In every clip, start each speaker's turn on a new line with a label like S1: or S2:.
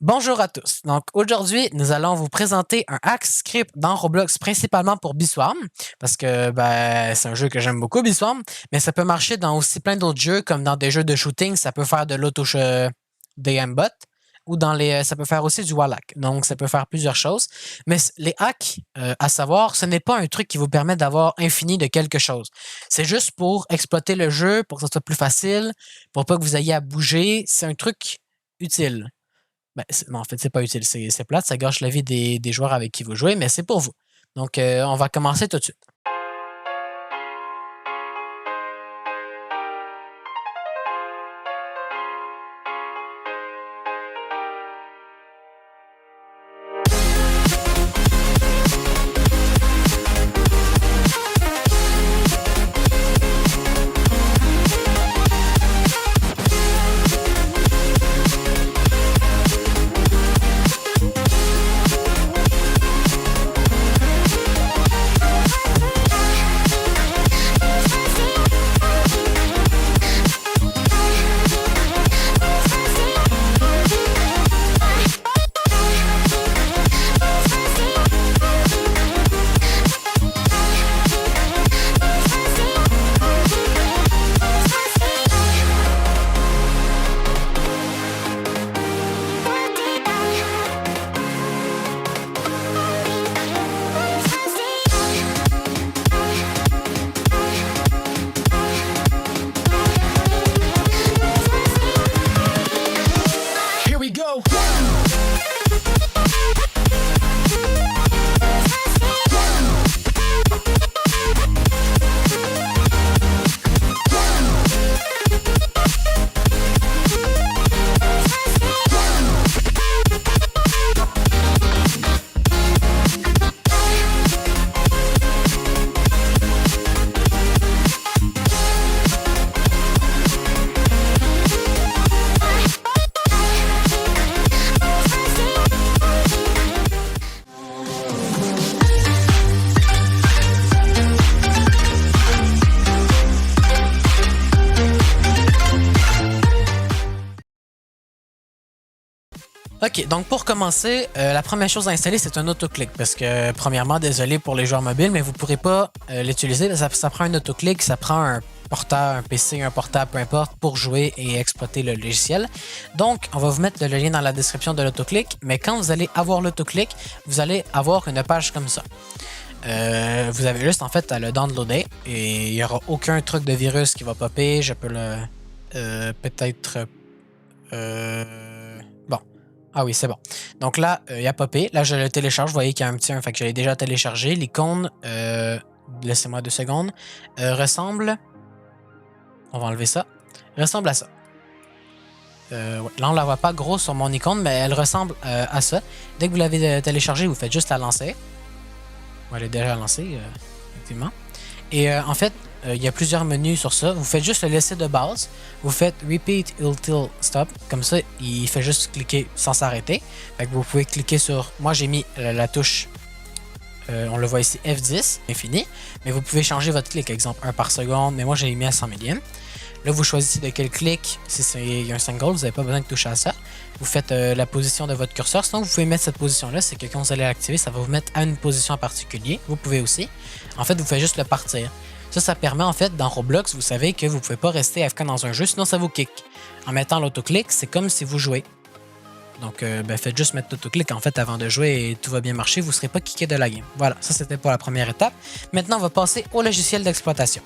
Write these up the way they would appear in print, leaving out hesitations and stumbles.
S1: Bonjour à tous. Donc aujourd'hui, nous allons vous présenter un hack script dans Roblox principalement pour Biswarm parce que c'est un jeu que j'aime beaucoup Biswarm, mais ça peut marcher dans aussi plein d'autres jeux comme dans des jeux de shooting, ça peut faire de des aimbots ou ça peut faire aussi du wall hack. Donc ça peut faire plusieurs choses, mais les hacks à savoir, ce n'est pas un truc qui vous permet d'avoir infini de quelque chose. C'est juste pour exploiter le jeu, pour que ça soit plus facile, pour pas que vous ayez à bouger, c'est un truc utile. En fait, c'est pas utile, c'est plate, ça gâche la vie des joueurs avec qui vous jouez, mais c'est pour vous. Donc, on va commencer tout de suite. Here we go! Ok, donc pour commencer, la première chose à installer, c'est un autoclick. Parce que, premièrement, désolé pour les joueurs mobiles, mais vous ne pourrez pas l'utiliser. Ça prend un autoclick, ça prend un portable, un PC, un portable, peu importe, pour jouer et exploiter le logiciel. Donc, on va vous mettre le lien dans la description de l'autoclick. Mais quand vous allez avoir l'autoclick, vous allez avoir une page comme ça. Vous avez juste en fait à le downloader et il n'y aura aucun truc de virus qui va popper. Je peux le peut-être bon. Ah oui, c'est bon. Donc là, il a popé. Là, je le télécharge. Vous voyez qu'il y a un petit 1. Fait que je l'ai déjà téléchargé. L'icône, laissez-moi 2 secondes, ressemble. On va enlever ça. Ressemble à ça. Ouais. Là, on la voit pas grosse sur mon icône, mais elle ressemble à ça. Dès que vous l'avez téléchargé, vous faites juste la lancer. Elle est déjà lancée, effectivement. Et en fait, il y a plusieurs menus sur ça. Vous faites juste le laisser de base. Vous faites Repeat Until Stop. Comme ça, il fait juste cliquer sans s'arrêter. Fait que vous pouvez cliquer sur... Moi, j'ai mis la touche... on le voit ici, F10, infini. Mais vous pouvez changer votre clic. Exemple, 1 par seconde. Mais moi, j'ai mis à 100 millièmes. Là, vous choisissez de quel clic. Si il y a un single, vous n'avez pas besoin de toucher à ça. Vous faites la position de votre curseur. Sinon, vous pouvez mettre cette position-là. C'est que quand vous allez l'activer, ça va vous mettre à une position en particulier. Vous pouvez aussi. En fait, vous faites juste le partir. Ça permet en fait, dans Roblox, vous savez que vous ne pouvez pas rester AFK dans un jeu, sinon ça vous kick. En mettant l'autoclick, c'est comme si vous jouez. Donc, faites juste mettre l'autoclick en fait avant de jouer et tout va bien marcher. Vous ne serez pas kické de la game. Voilà, ça c'était pour la première étape. Maintenant, on va passer au logiciel d'exploitation.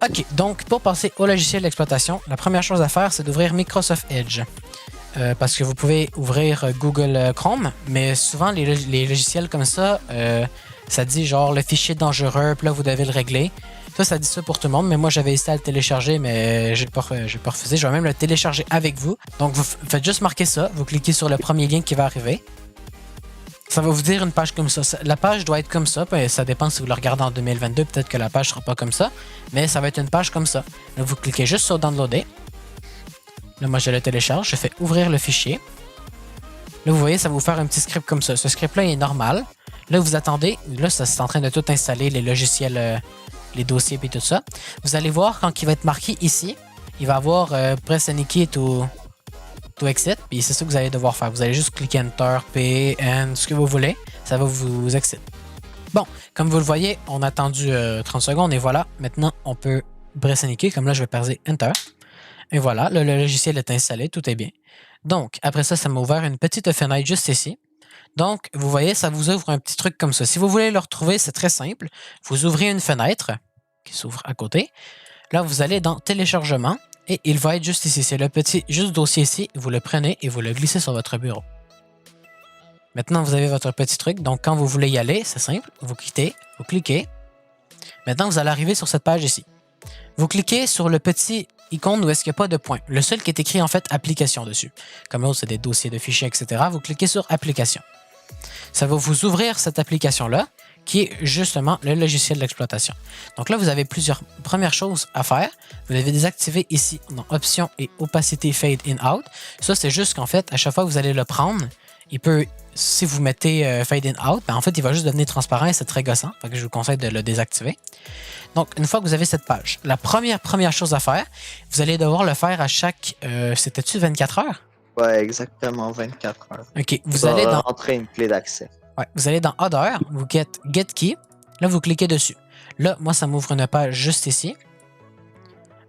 S1: Ok, donc pour passer au logiciel d'exploitation, la première chose à faire, c'est d'ouvrir Microsoft Edge. Parce que vous pouvez ouvrir Google Chrome, mais souvent les logiciels comme ça, ça dit genre le fichier dangereux, puis là vous devez le régler. Ça dit ça pour tout le monde, mais moi j'avais essayé à le télécharger, mais j'ai pas refusé. Je vais même le télécharger avec vous. Donc vous faites juste marquer ça, vous cliquez sur le premier lien qui va arriver. Ça va vous dire une page comme ça. La page doit être comme ça. Ça dépend si vous le regardez en 2022. Peut-être que la page ne sera pas comme ça. Mais ça va être une page comme ça. Là, vous cliquez juste sur Downloader. Là, moi, je le télécharge. Je fais ouvrir le fichier. Là, vous voyez, ça va vous faire un petit script comme ça. Ce script-là est normal. Là, vous attendez. Là, ça c'est en train de tout installer, les logiciels, les dossiers et tout ça. Vous allez voir quand il va être marqué ici, il va avoir Press any key to to exit, puis c'est ça que vous allez devoir faire. Vous allez juste cliquer Enter, P, N, ce que vous voulez, ça va vous exit. Bon, comme vous le voyez, on a attendu 30 secondes et voilà, maintenant on peut bressaniquer, comme là je vais percer Enter. Et voilà, le logiciel est installé, tout est bien. Donc, après ça, ça m'a ouvert une petite fenêtre juste ici. Donc, vous voyez, ça vous ouvre un petit truc comme ça. Si vous voulez le retrouver, c'est très simple. Vous ouvrez une fenêtre qui s'ouvre à côté. Là, vous allez dans Téléchargement et il va être juste ici. C'est le petit juste dossier ici. Vous le prenez et vous le glissez sur votre bureau. Maintenant, vous avez votre petit truc. Donc, quand vous voulez y aller, c'est simple. Vous quittez, vous cliquez. Maintenant, vous allez arriver sur cette page ici. Vous cliquez sur le petit icône où est-ce qu'il n'y a pas de point. Le seul qui est écrit en fait application dessus. Comme l'autre, c'est des dossiers de fichiers, etc. Vous cliquez sur application. Ça va vous ouvrir cette application-là qui est justement le logiciel d'exploitation. Donc là, vous avez plusieurs premières choses à faire. Vous devez désactiver ici dans Options et Opacité Fade In Out. Ça, c'est juste qu'en fait, à chaque fois que vous allez le prendre, il peut, si vous mettez Fade In Out, ben en fait, il va juste devenir transparent et c'est très gossant. Fait que je vous conseille de le désactiver. Donc, une fois que vous avez cette page, la première chose à faire, vous allez devoir le faire à chaque... c'était-tu 24 heures?
S2: Ouais, exactement, 24 heures.
S1: OK. Vous allez dans...
S2: rentrer une clé d'accès.
S1: Ouais, vous allez dans Other, vous Get Key. Là, vous cliquez dessus. Là, moi, ça m'ouvre une page juste ici.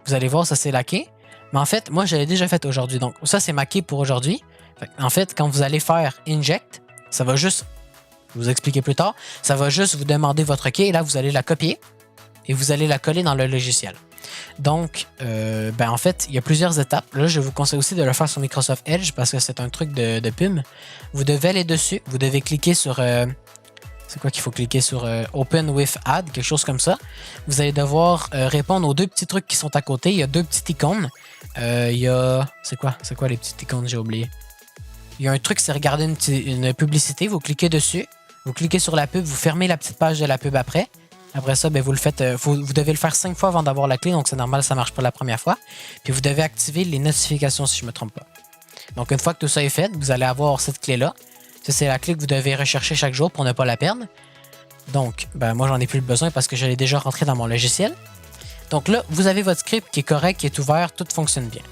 S1: Vous allez voir, ça, c'est la key. Mais en fait, moi, je l'ai déjà fait aujourd'hui. Donc, ça, c'est ma key pour aujourd'hui. En fait, quand vous allez faire Inject, ça va juste... Je vais vous expliquer plus tard. Ça va juste vous demander votre key. Et là, vous allez la copier. Et vous allez la coller dans le logiciel. Donc, en fait, il y a plusieurs étapes. Là, je vous conseille aussi de le faire sur Microsoft Edge parce que c'est un truc de pub. Vous devez aller dessus. Vous devez cliquer sur... c'est quoi qu'il faut cliquer sur Open with Add, quelque chose comme ça. Vous allez devoir répondre aux deux petits trucs qui sont à côté. Il y a deux petites icônes. Il y a... C'est quoi les petites icônes? J'ai oublié. Il y a un truc, c'est regarder une publicité. Vous cliquez dessus. Vous cliquez sur la pub. Vous fermez la petite page de la pub après. Après ça, vous le faites. Vous devez le faire 5 fois avant d'avoir la clé, donc c'est normal, ça ne marche pas la première fois. Puis vous devez activer les notifications si je ne me trompe pas. Donc une fois que tout ça est fait, vous allez avoir cette clé-là. Ça, c'est la clé que vous devez rechercher chaque jour pour ne pas la perdre. Donc, moi, j'en ai plus besoin parce que je l'ai déjà rentré dans mon logiciel. Donc là, vous avez votre script qui est correct, qui est ouvert, tout fonctionne bien.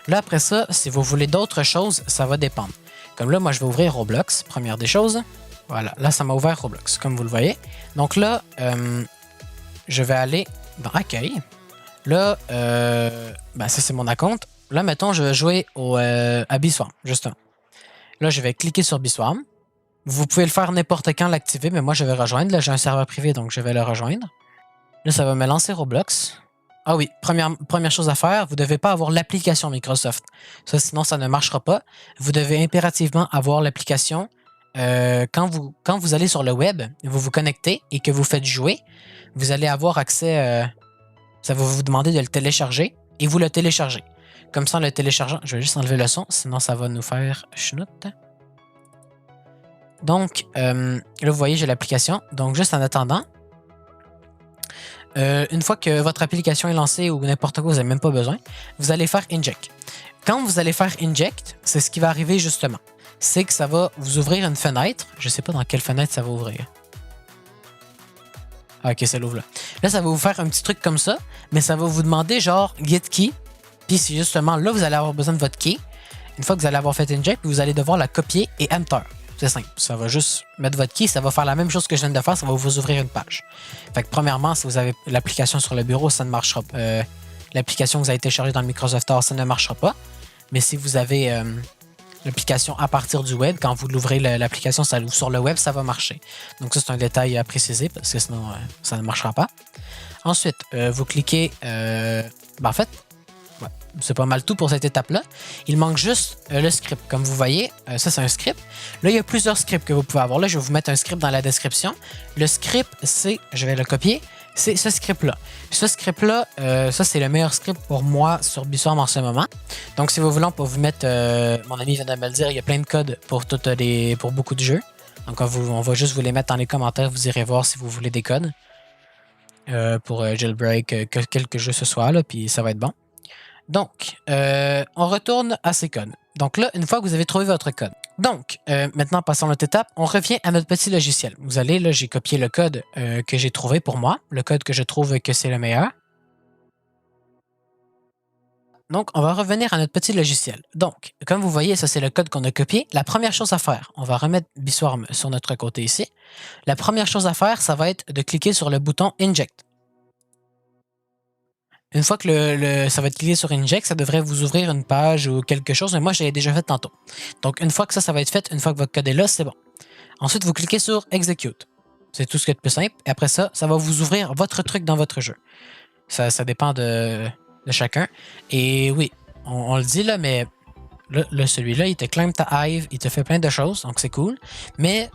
S1: Là, après ça, si vous voulez d'autres choses, ça va dépendre. Comme là, moi, je vais ouvrir Roblox, première des choses. Voilà, là, ça m'a ouvert Roblox, comme vous le voyez. Donc là, je vais aller dans Accueil. Là, ça, c'est mon account. Là, mettons, je vais jouer à Biswarm, justement. Là, je vais cliquer sur Biswarm. Vous pouvez le faire n'importe quand, l'activer, mais moi, je vais rejoindre. Là, j'ai un serveur privé, donc je vais le rejoindre. Là, ça va me lancer Roblox. Ah oui, première chose à faire, vous ne devez pas avoir l'application Microsoft. Ça, sinon, ça ne marchera pas. Vous devez impérativement avoir l'application quand vous allez sur le web, vous vous connectez et que vous faites jouer, vous allez avoir accès, ça va vous demander de le télécharger et vous le téléchargez. Comme ça, en le téléchargeant, je vais juste enlever le son, sinon ça va nous faire chenoute. Donc, là, vous voyez, j'ai l'application. Donc, juste en attendant, une fois que votre application est lancée ou n'importe quoi, vous n'avez même pas besoin, vous allez faire Inject. Quand vous allez faire Inject, c'est ce qui va arriver justement. C'est que ça va vous ouvrir une fenêtre. Je ne sais pas dans quelle fenêtre ça va ouvrir. Ah, ok, ça l'ouvre là. Là, ça va vous faire un petit truc comme ça, mais ça va vous demander genre Get Key. Puis c'est justement là, vous allez avoir besoin de votre key. Une fois que vous allez avoir fait Inject, vous allez devoir la copier et Enter. C'est simple. Ça va juste mettre votre key, ça va faire la même chose que je viens de faire, ça va vous ouvrir une page. Fait que premièrement, si vous avez l'application sur le bureau, ça ne marchera pas. L'application que vous avez téléchargée dans le Microsoft Store, ça ne marchera pas. Mais si vous avez l'application à partir du web, quand vous l'ouvrez l'application, ça l'ouvre sur le web, ça va marcher. Donc ça, c'est un détail à préciser parce que sinon, ça ne marchera pas. Ensuite, vous cliquez... en fait, ouais, c'est pas mal tout pour cette étape-là. Il manque juste le script. Comme vous voyez, ça, c'est un script. Là, il y a plusieurs scripts que vous pouvez avoir. Là, je vais vous mettre un script dans la description. Le script, c'est... Je vais le copier. C'est ce script-là. Ce script-là, ça, c'est le meilleur script pour moi sur Biswarm en ce moment. Donc, si vous voulez, on peut vous mettre... mon ami vient de me le dire, il y a plein de codes pour beaucoup de jeux. Donc, on va juste vous les mettre dans les commentaires. Vous irez voir si vous voulez des codes pour jailbreak, quelques jeux ce soir, là, puis ça va être bon. Donc, on retourne à ces codes. Donc là, une fois que vous avez trouvé votre code. Donc, maintenant, passons à notre étape. On revient à notre petit logiciel. Vous allez, là, j'ai copié le code que j'ai trouvé pour moi. Le code que je trouve que c'est le meilleur. Donc, on va revenir à notre petit logiciel. Donc, comme vous voyez, ça c'est le code qu'on a copié. La première chose à faire, on va remettre Biswarm sur notre côté ici. La première chose à faire, ça va être de cliquer sur le bouton Inject. Une fois que ça va être cliqué sur Inject, ça devrait vous ouvrir une page ou quelque chose, mais moi, je l'ai déjà fait tantôt. Donc, une fois que ça va être fait, une fois que votre code est là, c'est bon. Ensuite, vous cliquez sur Execute. C'est tout ce qui est de plus simple. Et après ça, ça va vous ouvrir votre truc dans votre jeu. Ça dépend de chacun. Et oui, on le dit là, mais là, celui-là, il te climb ta hive, il te fait plein de choses, donc c'est cool. Mais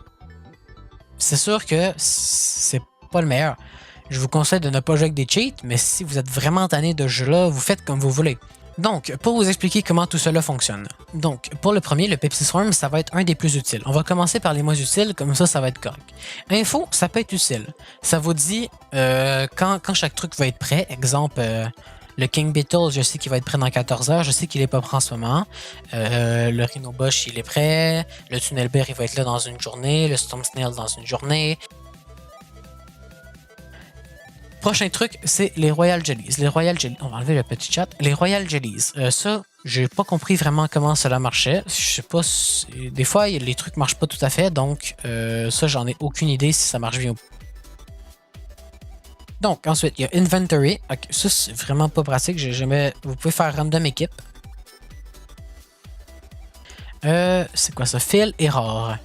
S1: c'est sûr que c'est pas le meilleur. Je vous conseille de ne pas jouer avec des cheats, mais si vous êtes vraiment tanné de ce jeu-là, vous faites comme vous voulez. Donc, pour vous expliquer comment tout cela fonctionne. Donc, pour le premier, le Pepsi Swarm, ça va être un des plus utiles. On va commencer par les moins utiles, comme ça va être correct. Info, ça peut être utile. Ça vous dit quand chaque truc va être prêt. Exemple, le King Beetle, je sais qu'il va être prêt dans 14 heures. Je sais qu'il est pas prêt en ce moment. Le Rhino Bush, il est prêt. Le Tunnel Bear, il va être là dans une journée. Le Storm Snail dans une journée. Prochain truc, c'est les Royal Jellies. Les Royal Jellies, on va enlever le petit chat. Les Royal Jellies, ça, j'ai pas compris vraiment comment cela marchait. Je sais pas, des fois, les trucs marchent pas tout à fait, donc ça, j'en ai aucune idée si ça marche bien ou pas. Donc, ensuite, il y a Inventory. Okay, ça, c'est vraiment pas pratique. J'ai jamais. Vous pouvez faire Random Équipe. C'est quoi ça? Fill et rare.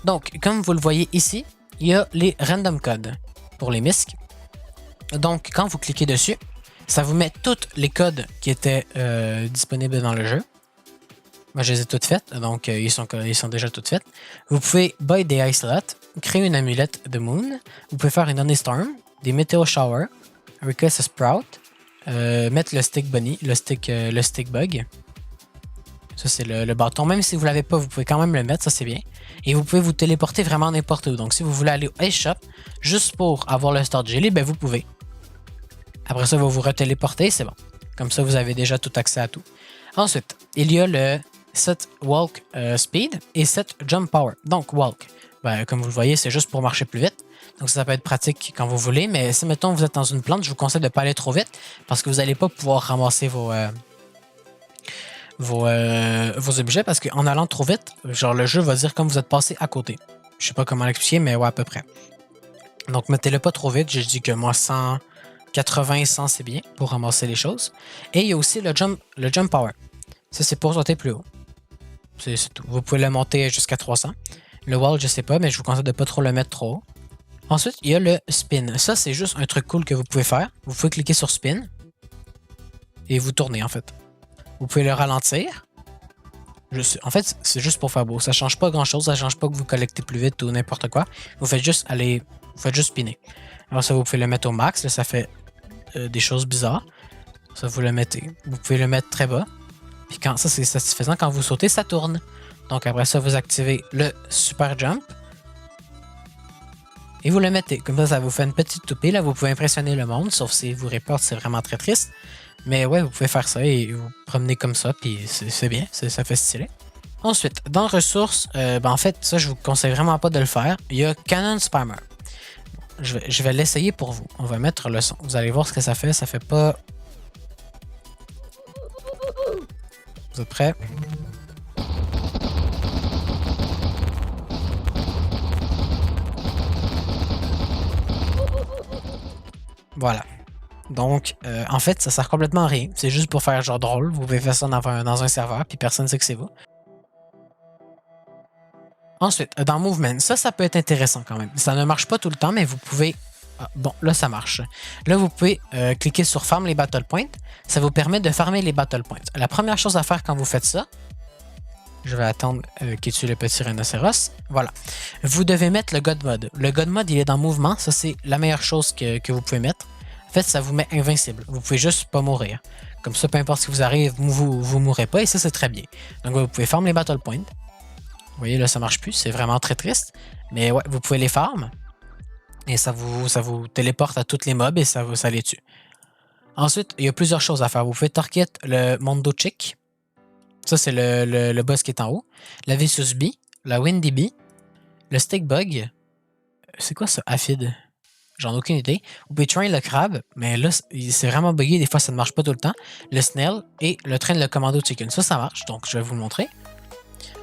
S1: Donc, comme vous le voyez ici, il y a les random codes pour les MISC. Donc, quand vous cliquez dessus, ça vous met tous les codes qui étaient disponibles dans le jeu. Moi, je les ai toutes faites, donc ils sont déjà toutes faites. Vous pouvez buy des ice slots, créer une amulette de Moon. Vous pouvez faire une Honey Storm, des Meteor Shower, Request a Sprout, mettre le Stick Bunny, le stick Bug. Ça, c'est le bâton. Même si vous ne l'avez pas, vous pouvez quand même le mettre, ça c'est bien. Et vous pouvez vous téléporter vraiment n'importe où. Donc, si vous voulez aller au Ice Shop, juste pour avoir le Start Jelly, ben vous pouvez. Après ça, vous vous retéléportez, c'est bon. Comme ça, vous avez déjà tout accès à tout. Ensuite, il y a le Set Walk Speed et Set Jump Power. Donc, Walk, ben, comme vous le voyez, c'est juste pour marcher plus vite. Donc, ça peut être pratique quand vous voulez. Mais si, mettons, vous êtes dans une plante, je vous conseille de ne pas aller trop vite parce que vous n'allez pas pouvoir ramasser vos objets parce qu'en allant trop vite, genre le jeu va dire comme vous êtes passé à côté. Je sais pas comment l'expliquer, mais ouais, à peu près. Donc, mettez-le pas trop vite. Je dis que moi, 180, 100, c'est bien pour ramasser les choses. Et il y a aussi le jump Power. Ça, c'est pour sauter plus haut. C'est tout. Vous pouvez le monter jusqu'à 300. Le wall, je sais pas, mais je vous conseille de pas trop le mettre trop haut. Ensuite, il y a le spin. Ça, c'est juste un truc cool que vous pouvez faire. Vous pouvez cliquer sur spin et vous tournez, en fait. Vous pouvez le ralentir. En fait, c'est juste pour faire beau. Ça change pas grand-chose. Ça change pas que vous collectez plus vite ou n'importe quoi. Vous faites juste spinner. Alors ça, vous pouvez le mettre au max. Là, ça fait des choses bizarres. Ça, vous le mettez. Vous pouvez le mettre très bas. Puis quand ça, c'est satisfaisant. Quand vous sautez, ça tourne. Donc après ça, vous activez le super jump. Et vous le mettez. Comme ça vous fait une petite toupée. Là, vous pouvez impressionner le monde. Sauf si vous reporte, c'est vraiment très triste. Mais ouais, vous pouvez faire ça et vous promener comme ça, puis c'est bien, ça fait stylé. Ensuite, dans ressources, en fait, ça, je vous conseille vraiment pas de le faire. Il y a Cannon Spammer. Je vais l'essayer pour vous. On va mettre le son. Vous allez voir ce que ça fait. Ça fait pas... Vous êtes prêts? Voilà. Donc, en fait, ça sert complètement à rien. C'est juste pour faire genre drôle. Vous pouvez faire ça dans un serveur, puis personne ne sait que c'est vous. Ensuite, dans Movement, ça peut être intéressant quand même. Ça ne marche pas tout le temps, mais vous pouvez... Ah, bon, là, ça marche. Là, vous pouvez cliquer sur Farm les Battle Points. Ça vous permet de farmer les Battle Points. La première chose à faire quand vous faites ça, je vais attendre qu'il tue le petit rhinocéros. Voilà. Vous devez mettre le God Mode. Le God Mode, il est dans Mouvement. Ça, c'est la meilleure chose que vous pouvez mettre. En fait, ça vous met invincible. Vous pouvez juste pas mourir. Comme ça, peu importe ce qui vous arrive, vous mourrez pas et ça, c'est très bien. Donc, vous pouvez farm les Battle Points. Vous voyez, là, ça marche plus. C'est vraiment très triste. Mais ouais, vous pouvez les farm. Et ça vous téléporte à tous les mobs et ça les tue. Ensuite, il y a plusieurs choses à faire. Vous pouvez target le Mondo Chick. Ça, c'est le boss qui est en haut. La Vicious Bee. La Windy Bee. Le Stick Bug. C'est quoi ça? Aphid. j'en ai aucune idée. Vous pouvez train le crabe, mais là, c'est vraiment buggé. Des fois, ça ne marche pas tout le temps. Le snail et le train le commando chicken. Ça marche. Donc, je vais vous le montrer.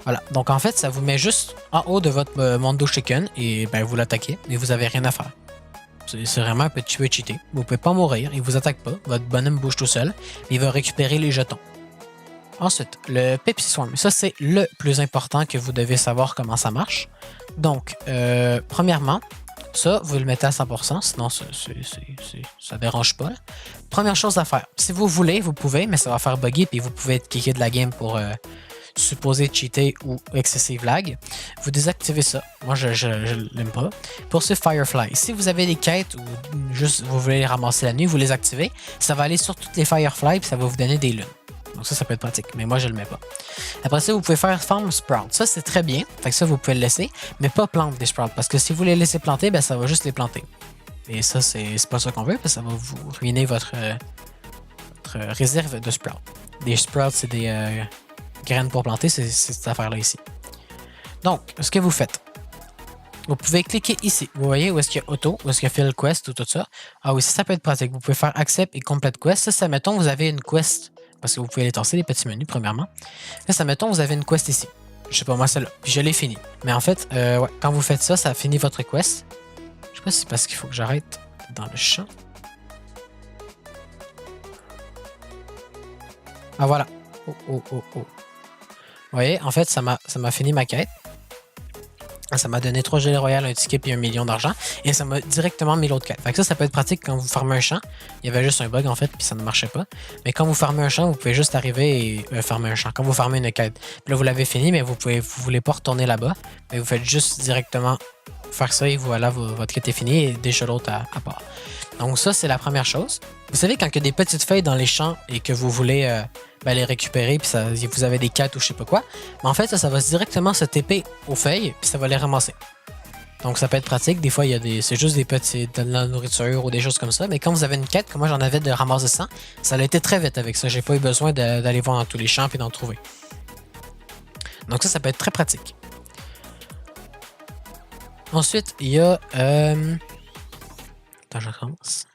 S1: Voilà. Donc, en fait, ça vous met juste en haut de votre Mondo Chicken et ben, vous l'attaquez, mais vous n'avez rien à faire. C'est vraiment un petit peu cheaté. Vous pouvez pas mourir, il vous attaque pas. Votre bonhomme bouge tout seul. Il va récupérer les jetons. Ensuite, le Pepsi Swarm. Ça, c'est le plus important que vous devez savoir comment ça marche. Donc, premièrement, ça, vous le mettez à 100%, sinon ça dérange pas. Première chose à faire, si vous voulez, vous pouvez, mais ça va faire bugger, puis vous pouvez être kické de la game pour supposé cheater ou excessive lag. Vous désactivez ça. Moi, je l'aime pas. Pour ce Firefly, si vous avez des quêtes ou juste vous voulez les ramasser la nuit, vous les activez. Ça va aller sur toutes les Firefly, puis ça va vous donner des lunes. Donc ça peut être pratique, mais moi je le mets pas. Après ça, vous pouvez faire Farm Sprout. Ça, c'est très bien. Fait que ça, vous pouvez le laisser, mais pas planter des sprouts. Parce que si vous les laissez planter, ben, ça va juste les planter. Et ça, c'est pas ça qu'on veut, parce que ça va vous ruiner votre réserve de sprouts. Des sprouts, c'est des graines pour planter, c'est cette affaire-là ici. Donc, ce que vous faites, vous pouvez cliquer ici. Vous voyez où est-ce qu'il y a Auto, où est-ce qu'il y a Fill Quest ou tout ça. Ah oui, ça peut être pratique. Vous pouvez faire Accept et Complete Quest. Ça, mettons, vous avez une quest. Parce que vous pouvez les tasser, les petits menus, premièrement. Là, ça, mettons, vous avez une quest ici. Je sais pas, moi, celle-là. Puis je l'ai fini. Mais en fait, ouais, quand vous faites ça, ça finit votre quest. Je sais pas si c'est parce qu'il faut que j'arrête dans le champ. Ah, voilà. Oh, oh, oh, oh. Vous voyez, en fait, ça m'a fini ma quête. Ça m'a donné 3 gelées royales, un ticket et 1 million d'argent. Et ça m'a directement mis l'autre quête. Fait que ça peut être pratique quand vous farmez un champ. Il y avait juste un bug en fait, puis ça ne marchait pas. Mais quand vous farmez un champ, vous pouvez juste arriver et farmer un champ. Quand vous farmez une quête. Puis là, vous l'avez fini, mais vous voulez pas retourner là-bas. Mais vous faites juste directement faire ça et voilà, votre quête est finie et déjà l'autre à part. Donc ça, c'est la première chose. Vous savez, quand il y a des petites feuilles dans les champs et que vous voulez les récupérer, puis vous avez des quêtes ou je sais pas quoi, mais en fait, ça va directement se TP aux feuilles, puis ça va les ramasser. Donc ça peut être pratique. Des fois, c'est juste des petits de la nourriture ou des choses comme ça. Mais quand vous avez une quête, comme moi j'en avais de ramasser 100, ça a été très vite avec ça. J'ai pas eu besoin d'aller voir dans tous les champs et d'en trouver. Donc ça peut être très pratique. Ensuite, il y a... Attends, je recommence.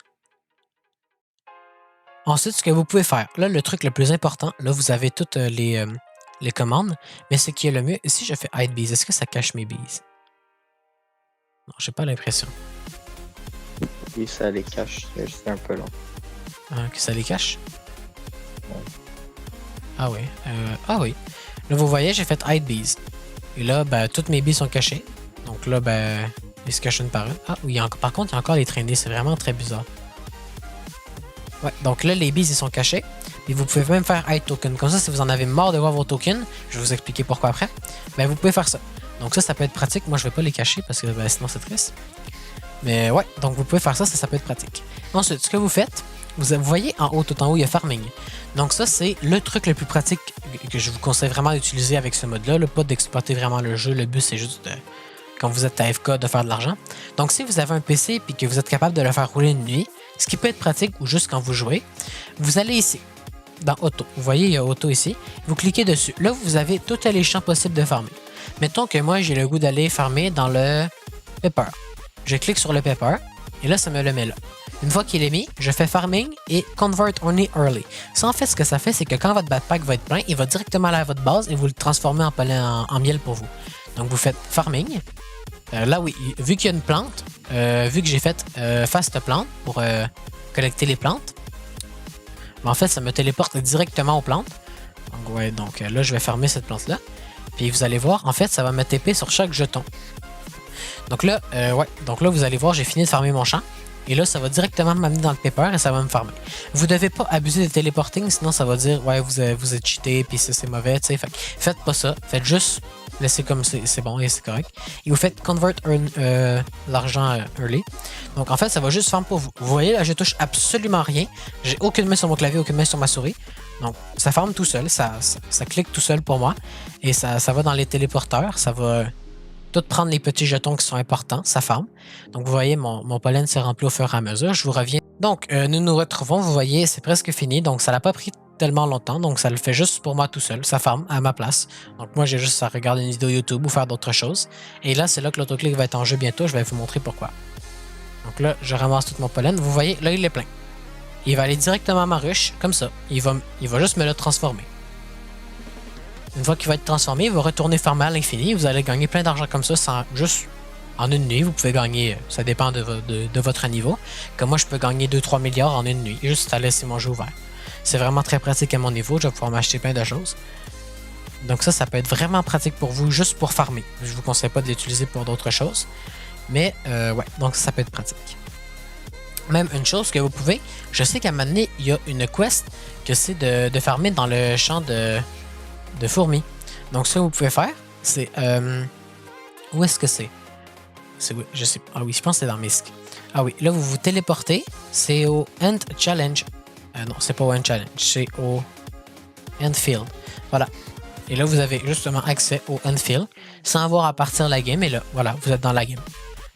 S1: Ensuite, ce que vous pouvez faire, là, le truc le plus important, là, vous avez toutes les commandes, mais ce qui est le mieux, si je fais hide bees, est-ce que ça cache mes bees? Non, j'ai pas l'impression.
S2: Oui, ça les cache, c'est juste un peu long.
S1: Ah, que ça les cache? Ouais. Ah oui. Ah oui. Là, vous voyez, j'ai fait hide bees. Et là, ben, toutes mes bees sont cachées. Donc là, ben, ils se cachent une par une. Ah oui, par contre, il y a encore les traînées. C'est vraiment très bizarre. Ouais, donc là, les bees, ils sont cachés. Et vous pouvez même faire hide token. Comme ça, si vous en avez marre de voir vos tokens, je vais vous expliquer pourquoi après, ben, vous pouvez faire ça. Donc ça peut être pratique. Moi, je vais pas les cacher parce que ben, sinon, c'est triste. Mais ouais, donc vous pouvez faire ça, ça peut être pratique. Ensuite, ce que vous faites, vous voyez en haut, tout en haut, il y a farming. Donc ça, c'est le truc le plus pratique que je vous conseille vraiment d'utiliser avec ce mode-là. Pas d'exploiter vraiment le jeu. Le but, c'est juste quand vous êtes à AFK, de faire de l'argent. Donc si vous avez un PC et que vous êtes capable de le faire rouler une nuit, ce qui peut être pratique ou juste quand vous jouez, vous allez ici, dans Auto. Vous voyez, il y a Auto ici. Vous cliquez dessus. Là, vous avez tous les champs possibles de farmer. Mettons que moi, j'ai le goût d'aller farmer dans le Pepper. Je clique sur le Pepper et là, ça me le met là. Une fois qu'il est mis, je fais Farming et Convert Only Early. Ça, en fait, ce que ça fait, c'est que quand votre backpack va être plein, il va directement aller à votre base et vous le transformez en miel pour vous. Donc, vous faites Farming. Là, oui, vu qu'il y a une plante, vu que j'ai fait Fast Plant pour collecter les plantes, en fait, ça me téléporte directement aux plantes. Donc, ouais, donc là, je vais farmer cette plante-là. Puis vous allez voir, en fait, ça va me TP sur chaque jeton. Donc là, ouais, donc là, vous allez voir, j'ai fini de farmer mon champ. Et là, ça va directement m'amener dans le paper et ça va me farmer. Vous devez pas abuser de téléporting, sinon ça va dire, ouais, vous êtes cheaté, puis c'est mauvais, tu sais. Faites pas ça. Faites juste laisser comme c'est bon et c'est correct. Et vous faites convert l'argent early. Donc en fait, ça va juste farm pour vous. Vous voyez, là, je touche absolument rien. J'ai aucune main sur mon clavier, aucune main sur ma souris. Donc ça farme tout seul, ça clique tout seul pour moi. Et ça va dans les téléporteurs, ça va tout prendre les petits jetons qui sont importants, ça farme. Donc vous voyez, mon pollen s'est rempli au fur et à mesure. Je vous reviens. Donc nous nous retrouvons, vous voyez, c'est presque fini. Donc ça n'a pas pris tellement longtemps, donc ça le fait juste pour moi tout seul. Ça farme à ma place. Donc moi j'ai juste à regarder une vidéo YouTube ou faire d'autres choses. Et là, c'est là que l'autoclick va être en jeu bientôt. Je vais vous montrer pourquoi. Donc là, je ramasse tout mon pollen. Vous voyez, là, il est plein. Il va aller directement à ma ruche, comme ça. Il va juste me le transformer. Une fois qu'il va être transformé, il va retourner farmer à l'infini. Vous allez gagner plein d'argent comme ça, juste en une nuit. Vous pouvez gagner, ça dépend de votre niveau. Comme moi, je peux gagner 2-3 milliards en une nuit, juste à laisser mon jeu ouvert. C'est vraiment très pratique à mon niveau. Je vais pouvoir m'acheter plein de choses. Donc ça peut être vraiment pratique pour vous, juste pour farmer. Je vous conseille pas de l'utiliser pour d'autres choses. Mais ouais, donc ça peut être pratique. Même une chose que vous pouvez, je sais qu'à un moment donné, il y a une quest que c'est de farmer dans le champ de fourmis. Donc ce que vous pouvez faire, c'est... où est-ce que c'est? Je sais. Ah oui, je pense que c'est dans Misk. Ah oui, là vous vous téléportez, c'est au End Challenge. Non, c'est pas au End Challenge, c'est au End Field. Voilà. Et là, vous avez justement accès au End Field sans avoir à partir la game. Et là, voilà, vous êtes dans la game.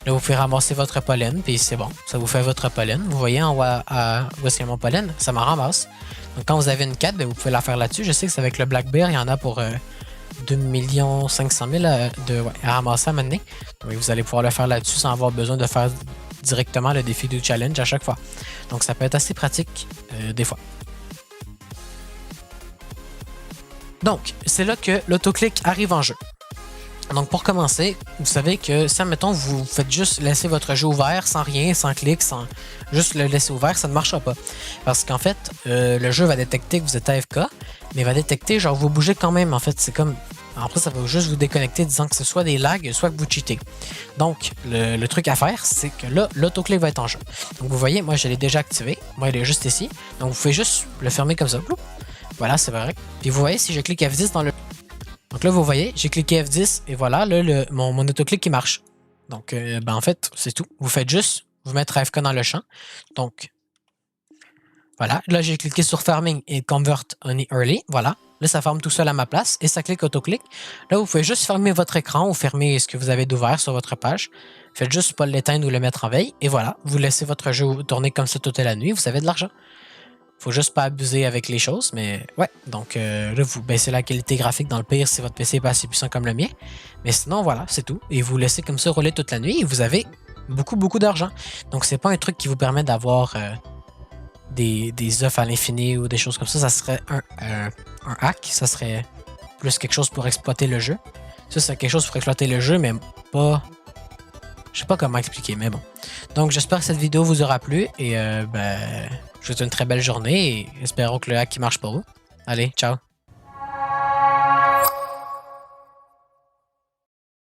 S1: Là, vous pouvez ramasser votre pollen, puis c'est bon. Ça vous fait votre pollen. Vous voyez en haut où est-ce qu'il y a mon pollen? Ça m'en ramasse. Donc, quand vous avez une 4, ben, vous pouvez la faire là-dessus. Je sais que c'est avec le Black Bear, il y en a pour 2 500 000 à ramasser à mener. Donc, vous allez pouvoir le faire là-dessus sans avoir besoin de faire directement le défi du challenge à chaque fois. Donc, ça peut être assez pratique des fois. Donc, c'est là que l'autoclick arrive en jeu. Donc, pour commencer, vous savez que si, admettons, vous faites juste laisser votre jeu ouvert sans rien, sans clic, sans juste le laisser ouvert, ça ne marchera pas. Parce qu'en fait, le jeu va détecter que vous êtes AFK, mais il va détecter, genre, vous bougez quand même. En fait, c'est comme... Après, ça va juste vous déconnecter disant que c'est soit des lags, soit que vous cheatez. Donc, le truc à faire, c'est que là, l'autoclick va être en jeu. Donc, vous voyez, moi, je l'ai déjà activé. Moi, il est juste ici. Donc, vous pouvez juste le fermer comme ça. Voilà, c'est vrai. Puis vous voyez, si je clique F10 dans le... Donc là, vous voyez, j'ai cliqué F10 et voilà, là, mon autoclick qui marche. Donc, en fait, c'est tout. Vous faites juste vous mettre AFK dans le champ. Donc, voilà. Là, j'ai cliqué sur Farming et Convert Honey Early. Voilà. Là, ça ferme tout seul à ma place et ça clique autoclick. Là, vous pouvez juste fermer votre écran ou fermer ce que vous avez d'ouvert sur votre page. Faites juste pas l'éteindre ou le mettre en veille. Et voilà, vous laissez votre jeu tourner comme ça toute la nuit. Vous avez de l'argent. Faut juste pas abuser avec les choses, mais ouais. Donc là, vous baissez la qualité graphique dans le pire si votre PC n'est pas assez puissant comme le mien. Mais sinon, voilà, c'est tout. Et vous laissez comme ça rouler toute la nuit et vous avez beaucoup d'argent. Donc c'est pas un truc qui vous permet d'avoir des œufs à l'infini ou des choses comme ça. Ça serait un hack. Ça serait plus quelque chose pour exploiter le jeu. Ça, c'est quelque chose pour exploiter le jeu, mais pas... Je sais pas comment expliquer, mais bon. Donc j'espère que cette vidéo vous aura plu et je vous souhaite une très belle journée et espérons que le hack marche pour vous. Allez, ciao!